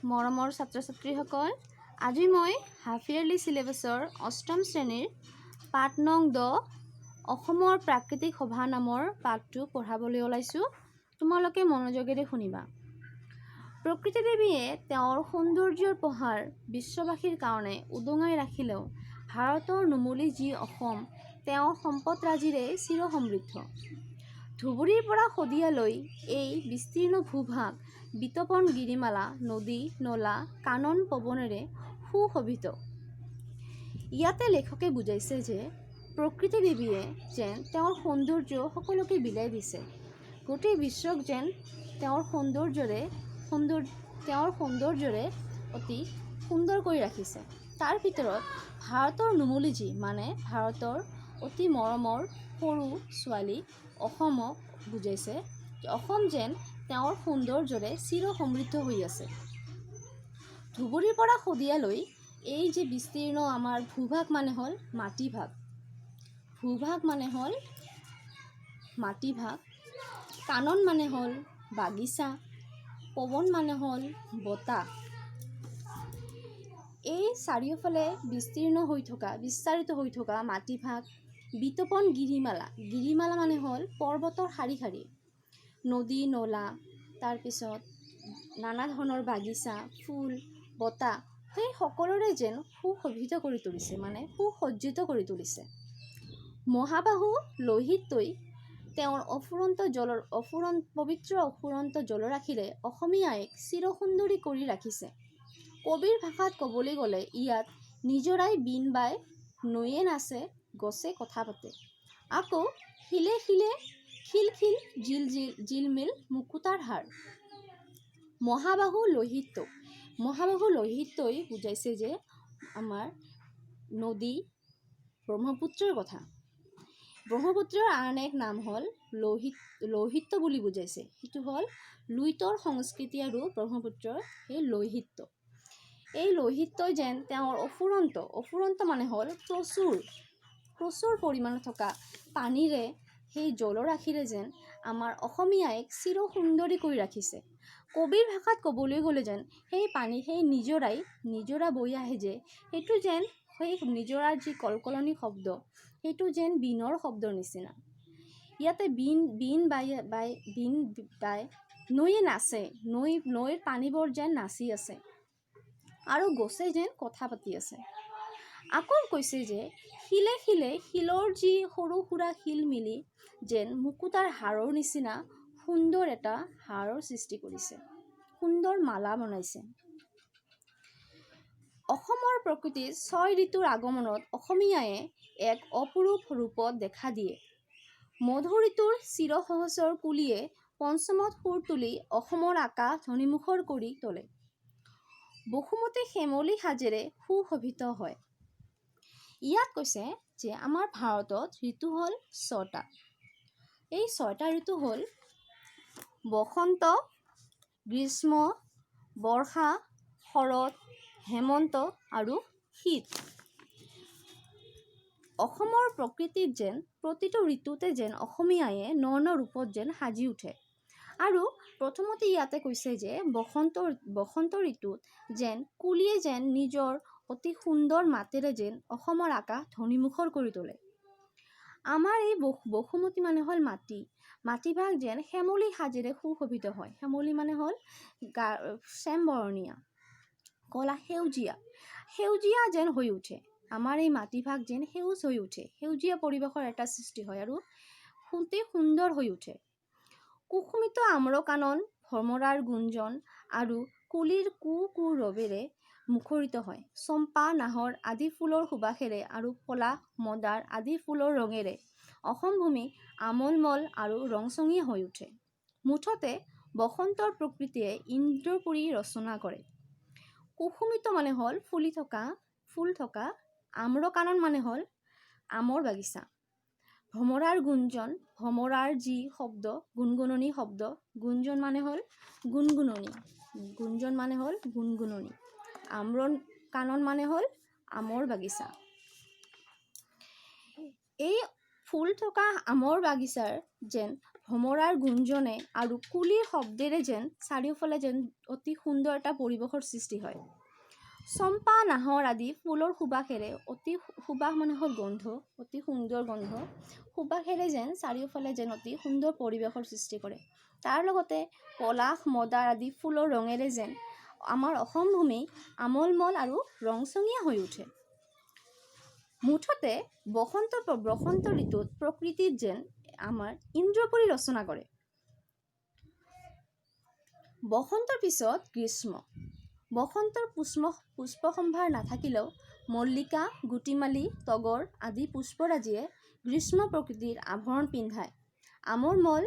মৰমৰ ছাত্ৰ ছাত্ৰীসকল, আজি মই হাফ ইয়াৰলি চিলেবাছৰ অষ্টম শ্ৰেণীৰ পাঠ নং 10 অসমৰ প্ৰাকৃতিক শোভা নামৰ পাঠটো পঢ়াবলৈ ওলাইছোঁ। তোমালোকে মনোযোগেৰে শুনিবা। প্ৰকৃতি দেৱীয়ে তেওঁৰ সৌন্দৰ্যৰ পহাৰ বিশ্ববাসীৰ কাৰণে উদঙাই ৰাখিলেও ভাৰতৰ নুমলী যি অসম তেওঁৰ সম্পদৰাজিৰে চিৰসমৃদ্ধ। ধুবুৰীৰ পৰা শদিয়ালৈ এই বিস্তীৰ্ণ ভূভাগ বিতপন গিৰিমালা, নদী, নলা, কানন পৱনেৰে সুশোভিত। ইয়াতে লেখকে বুজাইছে যে প্ৰকৃতি দেৱীয়ে যেন তেওঁৰ সৌন্দৰ্য সকলোকে বিলাই দিছে। গোটেই বিশ্বক যেন তেওঁৰ সৌন্দৰ্যৰে অতি সুন্দৰ কৰি ৰাখিছে। তাৰ ভিতৰত ভাৰতৰ নুমলীজী মানে ভাৰতৰ অতি মৰমৰ সৰু ছোৱালী অসমক বুজাইছে। অসম যেন তেওঁৰ সৌন্দৰ্যৰে চিৰ সমৃদ্ধ হৈ আছে। ধুবুৰীৰ পৰা শদিয়ালৈ এই যে বিস্তীৰ্ণ আমাৰ ভূভাগ মানে হ'ল মাটিভাগ। ভূভাগ মানে হ'ল মাটিভাগ, কানন মানে হ'ল বাগিচা, পৱন মানে হ'ল বতাহ। এই চাৰিওফালে বিস্তাৰিত হৈ থকা মাটিভাগ বিতপন গিৰিমালা। গিৰিমালা মানে হ'ল পৰ্বতৰ শাৰী শাৰী, নদী নলা, তাৰপিছত নানা ধৰণৰ বাগিচা, ফুল, বতাহ, সেই সকলোৰে যেন সুশোভিত কৰি তুলিছে, মানে সুসজ্জিত কৰি তুলিছে। মহাবাহু লহিত্যই তেওঁৰ পবিত্ৰ অফুৰন্ত জলৰাশিৰে অসমীয়া আইক চিৰসুন্দৰী কৰি ৰাখিছে। কবিৰ ভাষাত ক'বলৈ গ'লে ইয়াত নিজৰাই বিন বাই, নৈয়ে নাচে, গছে কথা পাতে, আকৌ শিলে শিলে খিল খিল জিলমিল মুকুতাৰ হাৰ। মহাবাহু লহিত্যই বুজাইছে যে আমাৰ নদী ব্ৰহ্মপুত্ৰৰ কথা। ব্ৰহ্মপুত্ৰৰ আন এক নাম হ'ল লহিত্য বুলি বুজাইছে। সেইটো হ'ল লুইতৰ সংস্কৃতি আৰু ব্ৰহ্মপুত্ৰৰ সেই লহিত্য। এই লহিত্যই যেন তেওঁৰ অফুৰন্ত মানে হ'ল প্ৰচুৰ পৰিমাণে থকা পানীৰে সেই জলৰাশিৰে যেন আমাৰ অসমীয়াইক চিৰসুন্দৰী কৰি ৰাখিছে। কবিৰ ভাষাত ক'বলৈ গ'লে যেন সেই পানী, সেই নিজৰা বৈ আহে যে, সেইটো যেন সেই নিজৰাৰ যি কলকলনি শব্দ, সেইটো যেন বিনৰ শব্দৰ নিচিনা। ইয়াতে বিন বাই নৈয়ে নাচে, নৈৰ পানীবোৰ যেন নাচি আছে আৰু গছে যেন কথা পাতি আছে। আকৌ কৈছে যে শিলে শিলে শিলৰ যি সৰু সুৰা শিল মিলি যেন মুকুতাৰ হাৰৰ নিচিনা সুন্দৰ এটা হাৰৰ সৃষ্টি কৰিছে, সুন্দৰ মালা বনাইছে। অসমৰ প্ৰকৃতিত 6 ঋতুৰ আগমনত অসমীয়ায়ে এক অপৰূপ ৰূপত দেখা দিয়ে। মধু ঋতুৰ চিৰসহচৰ কুলিয়ে পঞ্চমত সুৰ তুলি অসমৰ আকাশ ধ্বনিমুখৰ কৰি তোলে। বসুমতী শ্যামলী সাজেৰে সুশোভিত হয়। ইয়াত কৈছে যে আমাৰ ভাৰতত ঋতু হ'ল 6টা। এই 6টা ঋতু হ'ল বসন্ত, গ্ৰীষ্ম, বৰ্ষা, শৰৎ, হেমন্ত আৰু শীত। অসমৰ প্ৰকৃতিত যেন প্ৰতিটো ঋতুতে যেন অসমীয়ায়ে ন ৰূপত যেন সাজি উঠে। আৰু প্ৰথমতে ইয়াতে কৈছে যে বসন্ত ঋতুত যেন কুলিয়ে যেন নিজৰ অতি সুন্দৰ মাতেৰে যেন অসমৰ আকাশ ধ্বনিমুখৰ কৰি তোলে। আমাৰ এই বসুমতী মানে হ'ল মাটিভাগ যেন শ্যামলী সাজেৰে সুশোভিত হয়। শ্যামলী মানে হ'ল শ্যামবৰণীয়া, কলা সেউজীয়া যেন হৈ উঠে। আমাৰ এই মাটিভাগ যেন সেউজ হৈ উঠে, সেউজীয়া পৰিৱেশৰ এটা সৃষ্টি হয় আৰু অতি সুন্দৰ হৈ উঠে। কুসুমিত আম্ৰ কানন ভ্ৰমৰাৰ গুঞ্জন আৰু কুলিৰ কু কু ৰৱেৰে মুখৰিত হয়। চম্পা, নাহৰ আদি ফুলৰ সুবাসেৰে আৰু পলাশ, মদাৰ আদি ফুলৰ ৰঙেৰে অসম ভূমি আমোলমল আৰু ৰংচঙীয়া হৈ উঠে। মুঠতে বসন্তৰ প্ৰকৃতিয়ে ইন্দ্ৰপুৰী ৰচনা কৰে। কুসুমিত মানে হ'ল ফুল থকা, আম্ৰ কানন মানে হ'ল আমৰ বাগিচা, ভ্ৰমৰাৰ গুঞ্জন, ভ্ৰমৰাৰ যি শব্দ, গুণগুণনি শব্দ, গুঞ্জন মানে হ'ল গুণগুণনি, আম্ৰ কানন মানে হ'ল আমৰ বাগিচা। এই ফুল থকা আমৰ বাগিচাৰ যেন ভমৰাৰ গুঞ্জনে আৰু কুলিৰ শব্দেৰে যেন চাৰিওফালে যেন অতি সুন্দৰ এটা পৰিৱেশৰ সৃষ্টি হয়। চম্পা, নাহৰ আদি ফুলৰ সুবাসেৰে অতি সুবাস মানে হ'ল গোন্ধ, অতি সুন্দৰ গোন্ধ, সুবাসেৰে যেন চাৰিওফালে যেন অতি সুন্দৰ পৰিৱেশৰ সৃষ্টি কৰে। তাৰ লগতে পলাশ, মদাৰ আদি ফুলৰ ৰঙেৰে যেন আমাৰ অসম ভূমি আমোলমোল আৰু ৰংচঙীয়া হৈ উঠে। মুঠতে বসন্ত ঋতুত প্ৰকৃতিত যেন আমাৰ ইন্দ্ৰপুৰী ৰচনা কৰে। বসন্তৰ পিছত গ্ৰীষ্ম। বসন্তৰ পুষ্প সম্ভাৰ নাথাকিলেও মল্লিকা, গুটিমালি, তগৰ আদি পুষ্পৰাজিয়ে গ্ৰীষ্ম প্ৰকৃতিৰ আভৰণ পিন্ধায়। আমৰ মল,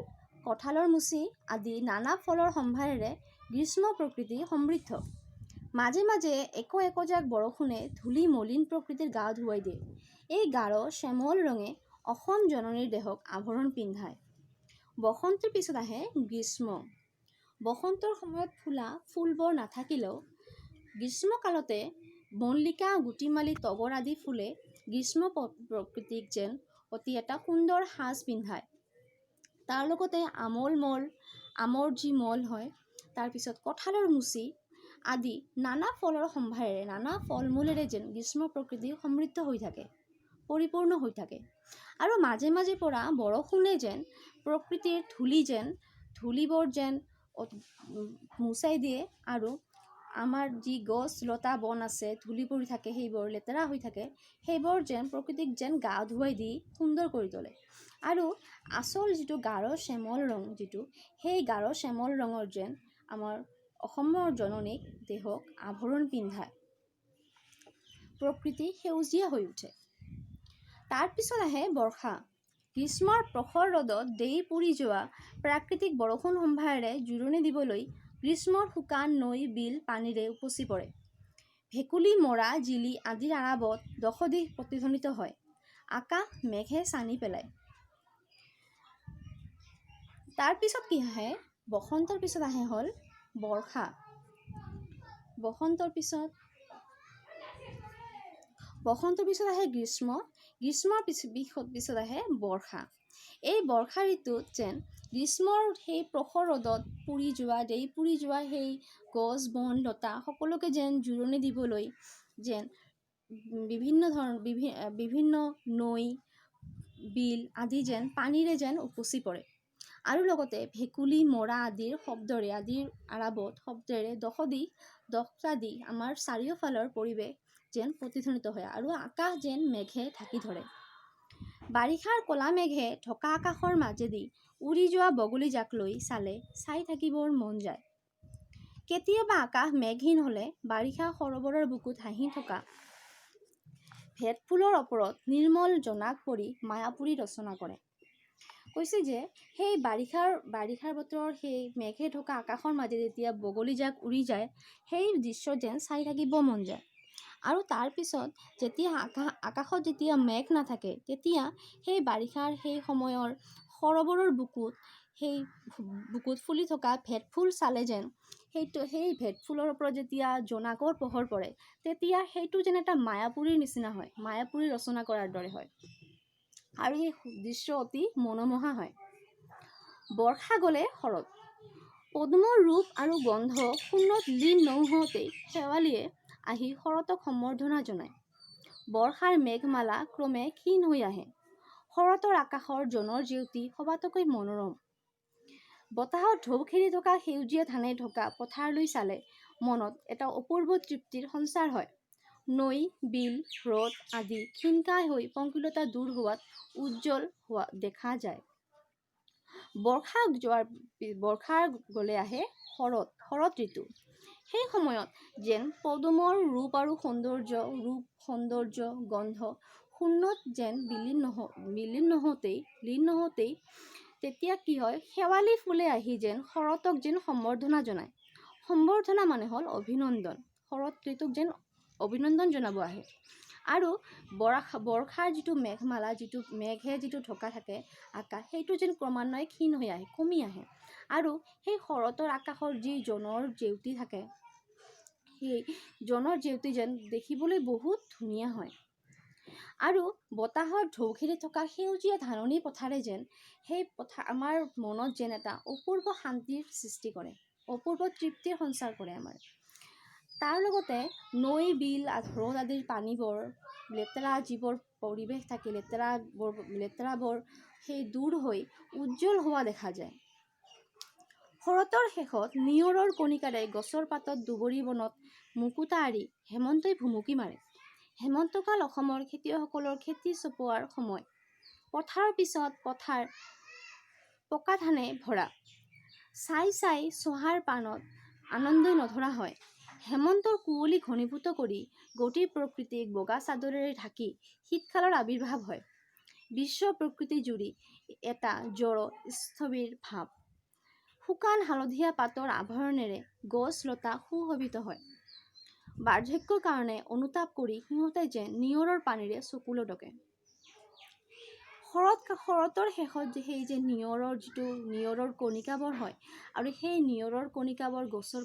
কঁঠালৰ মুচি আদি নানা ফলৰ সম্ভাৰেৰে গ্ৰীষ্ম প্ৰকৃতি সমৃদ্ধ। মাজে মাজে একজাক বৰষুণে ধূলি মলিন প্ৰকৃতিৰ গা ধুৱাই দিয়ে। এই গাঢ় শ্যামল ৰঙে অসম জননীৰ দেহক আভৰণ পিন্ধায়। বসন্তৰ পিছত আহে গ্ৰীষ্ম। বসন্তৰ সময়ত ফুলা ফুলবোৰ নাথাকিলেও গ্ৰীষ্মকালতে মল্লিকা, গুটিমালি, তগৰ আদি ফুলে গ্ৰীষ্ম প্ৰকৃতিক যেন অতি এটা সুন্দৰ সাজ পিন্ধায়। তাৰ লগতে আমৰ যি মল হয়, তাৰপিছত কঁঠালৰ মুচি আদি নানা ফলৰ সম্ভাৰেৰে, নানা ফল মূলেৰে যেন গ্ৰীষ্ম প্ৰকৃতি সমৃদ্ধ হৈ থাকে, পৰিপূৰ্ণ হৈ থাকে। আৰু মাজে মাজে পৰা বৰষুণে যেন প্ৰকৃতিৰ ধূলিবোৰ যেন মুচাই দিয়ে আৰু আমাৰ যি গছ লতা বন আছে, ধূলি পৰি থাকে, সেইবোৰ লেতেৰা হৈ থাকে, সেইবোৰ যেন প্ৰকৃতিক যেন গা ধুৱাই দি সুন্দৰ কৰি তোলে। আৰু আচল যিটো গাঢ় শ্যামল ৰং, সেই গাঢ় শ্যামল ৰঙৰ যেন আমাৰ অসমৰ জননীক দেহক আভৰণ পিন্ধায়। প্ৰকৃতি সেউজীয়া হৈ উঠে। তাৰপিছত আহে বৰ্ষা। গ্ৰীষ্মৰ প্ৰখৰ ৰ'দত দেই পুৰি যোৱা প্ৰাকৃতিক বৰষুণ সম্ভাৰেৰে জোৰণি দিবলৈ গ্ৰীষ্মৰ শুকান নৈ, বিল পানীৰে উপচি পৰে। ভেকুলী, মৰা, জিলি আদিৰ আৰাৱত দশদিশ প্ৰতিধ্বনিত হয়। আকাশ মেঘে ছানি পেলায়। তাৰপিছত কি আহে? বসন্তৰ পিছত আহে হ'ল বৰ্ষা। বসন্তৰ পিছত আহে গ্ৰীষ্ম। গ্ৰীষ্মৰ পিছত আহে বৰ্ষা। এই বৰ্ষা ঋতুত যেন গ্ৰীষ্মৰ সেই প্ৰখৰ ৰ'দত দেই পুৰি যোৱা সেই গছ বন লতা সকলোকে যেন জোৰণি দিবলৈ যেন বিভিন্ন নৈ, বিল আদি যেন পানীৰে যেন উপচি পৰে। আৰু লগতে ভেকুলী, মৰা আদিৰ আৰাৱত শব্দেৰে দহটা দিশ আমাৰ চাৰিওফালৰ পৰিৱেশ যেন প্ৰতিধ্বনিত হয় আৰু আকাশ যেন মেঘে ঢাকি ধৰে। বাৰিষাৰ ক'লা মেঘে ঢকা আকাশৰ মাজেদি উৰি যোৱা বগলী জাকলৈ চাই থাকিবৰ মন যায়। কেতিয়াবা আকাশ মেঘহীন হ'লে বাৰিষা সৰোবৰৰ বুকুত হাঁহি থকা ভেটফুলৰ ওপৰত নিৰ্মল জোনাক পৰি মায়াপুৰী ৰচনা কৰে। কৈছে যে সেই বাৰিষাৰ বতৰৰ সেই মেঘে ঢকা আকাশৰ মাজে যেতিয়া বগলী জাক উৰি যায়, সেই দৃশ্য যেন চাই থাকিব মন যায়। আৰু তাৰপিছত যেতিয়া আকাশত যেতিয়া মেঘ নাথাকে, তেতিয়া সেই বাৰিষাৰ সেই সময়ৰ সৰোবৰৰ বুকুত ফুলি থকা ভেটফুল চালে যেন সেই ভেটফুলৰ ওপৰত যেতিয়া জোনাকৰ পোহৰ পৰে, তেতিয়া সেইটো যেন এটা মায়াপুৰীৰ নিচিনা হয়, মায়াপুৰী ৰচনা কৰাৰ দৰে হয়। আৰু এই দৃশ্য অতি মনোমোহা হয়। বৰ্ষা গ'লে শৰৎ। পদুমৰ ৰূপ আৰু গন্ধ শূন্যত লীন নহওঁতেই শেৱালিয়ে আহি শৰতক সম্বৰ্ধনা জনায়। বৰ্ষাৰ মেঘমালা ক্ৰমে ক্ষীণ হৈ আহে। শৰতৰ আকাশৰ জোনৰ জেউতি সবাতোকৈ মনোৰম। বতাহত ঢৌ খেলি থকা সেউজীয়া ধানে ঢকা পথাৰলৈ চালে মনত এটা অপূৰ্ব তৃপ্তিৰ সঞ্চাৰ হয়। নৈ, বিল, হ্ৰদ আদি ক্ষীণকায় হৈ পংকিলতা দূৰ হোৱাত উজ্জ্বল হোৱা দেখা যায়। বৰ্ষা গ'লে আহে শৰৎ ঋতু। সেই সময়ত যেন পদুমৰ ৰূপ আৰু সৌন্দৰ্য গন্ধ শূন্যত যেন লীন নহওঁতেই তেতিয়া কি হয়, শেৱালি ফুলে আহি যেন শৰতক যেন সম্বৰ্ধনা জনায়। সম্বৰ্ধনা মানে হ'ল অভিনন্দন। শৰৎ ঋতুক যেন অভিনন্দন জনাব আহে। আৰু বৰ্ষাৰ যিটো মেঘমালা, মেঘে ঢকা থাকে আকাশ, সেইটো যেন ক্ৰমান্বয়ে ক্ষীণ হৈ আহে, কমি আহে। আৰু সেই শৰতৰ আকাশৰ যি জোনৰ জেউতি থাকে, সেই জোনৰ জেউতি যেন দেখিবলৈ বহুত ধুনীয়া হয়। আৰু বতাহত ঢৌ খেলি থকা সেউজীয়া ধাননি পথাৰে যেন সেই পথাৰ আমাৰ মনত যেন এটা অপূৰ্ব শান্তিৰ সৃষ্টি কৰে, অপূৰ্ব তৃপ্তিৰ সঞ্চাৰ কৰে আমাৰ। তাৰ লগতে নৈ বিল হ্ৰদ আদিৰ পানীবোৰ লেতেৰা যিবোৰ পৰিৱেশ থাকে লেতেৰাবোৰ সেই দূৰ হৈ উজ্জ্বল হোৱা দেখা যায়। শৰতৰ শেষত নিয়ৰৰ কণিকাৰে গছৰ পাতত দুবৰি বনত মুকুতা আৰি হেমন্তই ভুমুকি মাৰে। হেমন্তকাল অসমৰ খেতিয়কসকলৰ খেতি চপোৱাৰ সময়। পথাৰৰ পিছত পথাৰ পকা ধানে ভৰা। চাই চাই চহাৰ পাণত আনন্দই নধৰা হয়। হেমন্তৰ কুঁৱলী ঘনীভূত কৰি গতিৰ প্ৰকৃতিক বগা চাদৰেৰে ঢাকি শীতকালৰ আৱিৰ্ভাৱ হয়। বিশ্ব প্ৰকৃতি জুৰি এটা জড় স্থবিৰ ভাৱ। শুকান হালধীয়া পাতৰ আভৰণেৰে গছ লতা সুশোভিত হয়। বাৰ্ধক্যৰ কাৰণে অনুতাপ কৰি সিহঁতে যেন নিয়ৰৰ পানীৰে চকু লটকে। শৰতৰ শেষত সেই যে নিয়ৰৰ কণিকাবোৰ হয় আৰু সেই নিয়ৰৰ কণিকাবোৰ গছৰ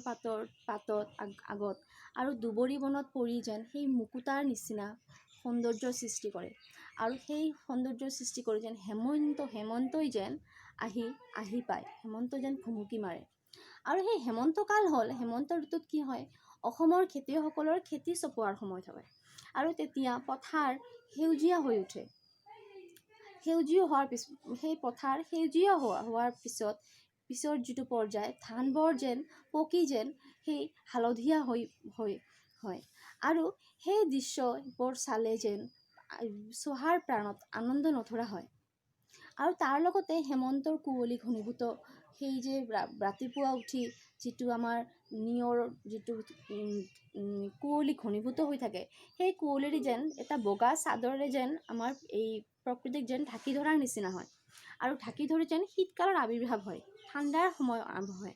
পাতত আগত আৰু দুবৰি বনত পৰি যেন সেই মুকুতাৰ নিচিনা সৌন্দৰ্যৰ সৃষ্টি কৰে। আৰু সেই সৌন্দৰ্যৰ সৃষ্টি কৰি যেন হেমন্তই যেন আহি পায়, হেমন্ত যেন ভুমুকি মাৰে। আৰু সেই হেমন্তকাল হ'ল, হেমন্ত ঋতুত কি হয়, অসমৰ খেতিয়কসকলৰ খেতি চপোৱাৰ সময় হয়। আৰু তেতিয়া পথাৰ সেউজীয়া হৈ উঠে। সেউজীয়া হোৱাৰ পিছৰ যিটো পৰ্যায়, ধানবোৰ যেন পকি যেন সেই হালধীয়া হয়। আৰু সেই দৃশ্যবোৰ চালে যেন চহাৰ প্ৰাণত আনন্দ নধৰা হয়। আৰু তাৰ লগতে হেমন্তৰ কুঁৱলী ঘনীভূত সেই যে ৰাতিপুৱা উঠি যিটো আমাৰ নিয়ৰ যিটো কুঁৱলী ঘনীভূত হৈ থাকে, সেই কুঁৱলীৰে যেন এটা বগা চাদৰেৰে যেন আমাৰ এই প্ৰকৃতিক যেন ঢাকি ধৰাৰ নিচিনা হয়। আৰু ঢাকি ধৰি যেন শীতকালৰ আৱিৰ্ভাৱ হয়, ঠাণ্ডাৰ সময় আৰম্ভ হয়।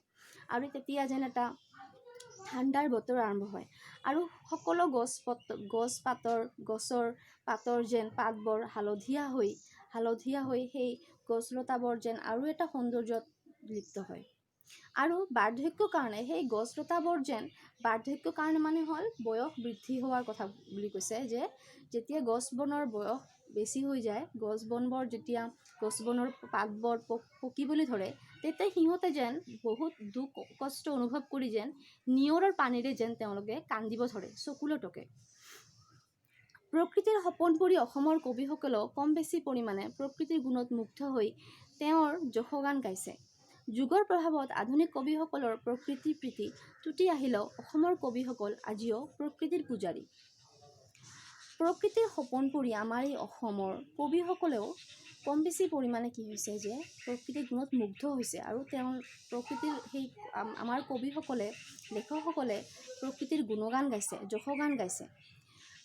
আৰু তেতিয়া যেন এটা ঠাণ্ডাৰ বতৰ আৰম্ভ হয়। আৰু সকলো গছৰ পাতৰ যেন পাতবোৰ হালধীয়া হৈ সেই গছলতাবোৰ যেন আৰু এটা সৌন্দৰ্যত লিপ্ত হয়। আৰু বাৰ্ধক্যৰ কাৰণে সেই গছলতাবোৰ যেন বাৰ্ধক্যৰ কাৰণে মানে হ'ল বয়স বৃদ্ধি হোৱাৰ কথা বুলি কৈছে, যে যেতিয়া গছ বনৰ বয়স বেছি হৈ যায়, গছ বনৰ পাতবোৰ পকিবলৈ ধৰে, তেতিয়া সিহঁতে যেন বহুত দুখ কষ্ট অনুভৱ কৰি যেন নিয়ৰৰ পানীৰে যেন তেওঁলোকে কান্দিব ধৰে, চকু লটকে। প্ৰকৃতিৰ সপোন পঢ়ি অসমৰ কবিসকলেও কম বেছি পৰিমাণে প্ৰকৃতিৰ গুণত মুগ্ধ হৈ তেওঁৰ যশোগান গাইছে। যুগৰ প্ৰভাৱত আধুনিক কবিসকলৰ প্ৰকৃতিৰ প্ৰীতি টুটি আহিলেও অসমৰ কবিসকল আজিও প্ৰকৃতিৰ পূজাৰী। প্ৰকৃতিৰ সপোন পঢ়ি আমাৰ এই অসমৰ কবিসকলেও কম বেছি পৰিমাণে কি হৈছে, যে প্ৰকৃতিৰ গুণত মুগ্ধ হৈছে। আৰু প্ৰকৃতিৰ সেই আমাৰ কবিসকলে, লেখকসকলে প্ৰকৃতিৰ গুণগান গাইছে, যশোগান গাইছে।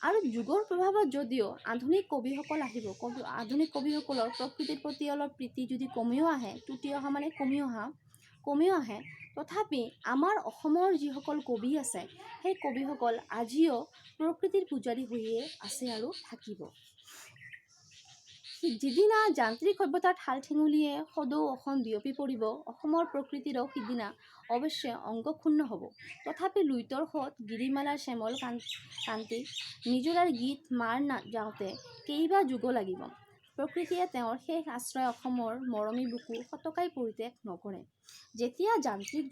আৰু যুগৰ প্ৰভাৱত যদিও আধুনিক কবিসকল আহিব, আধুনিক কবিসকলৰ প্ৰকৃতিৰ প্ৰতি অলপ প্ৰীতি যদি কমিও আহে, টুটি অহা মানে কমিও আহে, তথাপি আমাৰ অসমৰ যিসকল কবি আছে, সেই কবিসকল আজিও প্ৰকৃতিৰ পূজাৰী হৈয়ে আছে আৰু থাকিব। যিদিনা যান্ত্ৰিক সভ্যতাৰ ঠাল ঠেঙুলিয়ে সদৌ অসম বিয়পি পৰিব, অসমৰ প্ৰকৃতিৰো সিদিনা অৱশ্যে অংগ ক্ষুণ্ণ হ'ব। তথাপি লুইতৰ সোঁত গিৰিমালাৰ শ্যামল কান্তি নিজৰাৰ গীত মাৰ যাওঁতে কেইবা যুগো লাগিব। প্ৰকৃতিয়ে তেওঁৰ শেষ আশ্ৰয় অসমৰ মৰমী বুকু সতকাই পৰিত্যাগ নকৰে। যেতিয়া যান্ত্ৰিক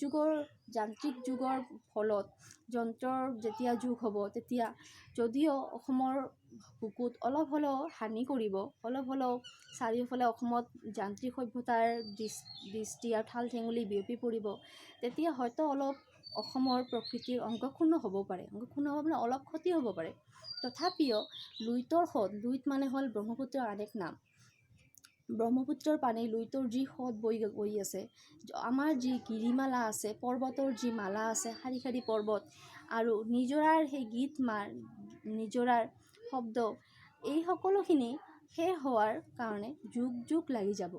যুগৰ ফলত যন্ত্ৰৰ যেতিয়া যুগ হ'ব, তেতিয়া যদিও অসমৰ বুকুত অলপ হ'লেও হানি কৰিব, অলপ হ'লেও চাৰিওফালে অসমত যান্ত্ৰিক সভ্যতাৰ দৃষ্টি আৰু ঠাল ঠেঙুলি বিয়পি পৰিব, তেতিয়া হয়তো অলপ অসমৰ প্ৰকৃতিৰ অংগ ক্ষুণ্ণ হ'ব পাৰে, অলপ ক্ষতি হ'ব পাৰে। তথাপিও লুইতৰ সোঁত, লুইত মানে হ'ল ব্ৰহ্মপুত্ৰৰ আৰেক নাম। ব্ৰহ্মপুত্ৰৰ পানী লুইতৰ যি সোঁত বৈ আছে, আমাৰ যি গিৰিমালা আছে, পৰ্বতৰ যি মালা আছে, শাৰী শাৰী পৰ্বত, আৰু নিজৰাৰ সেই গীত মাৰ, নিজৰাৰ শব্দ, এই সকলোখিনি শেষ হোৱাৰ কাৰণে যুগ লাগি যাব।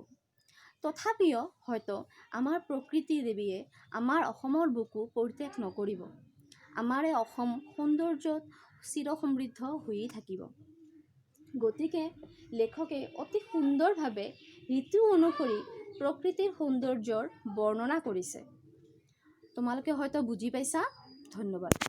তথাপিও হয়তো আমাৰ প্ৰকৃতি দেৱীয়ে আমাৰ অসমৰ বুকু পৰিত্যাগ নকৰিব। আমাৰ এই অসম সৌন্দৰ্যত চিৰসমৃদ্ধ হৈয়ে থাকিব। গতিকে লেখকে অতি সুন্দৰভাৱে ঋতু অনুসৰি প্ৰকৃতিৰ সৌন্দৰ্যৰ বৰ্ণনা কৰিছে। তোমালোকে হয়তো বুজি পাইছা। ধন্যবাদ।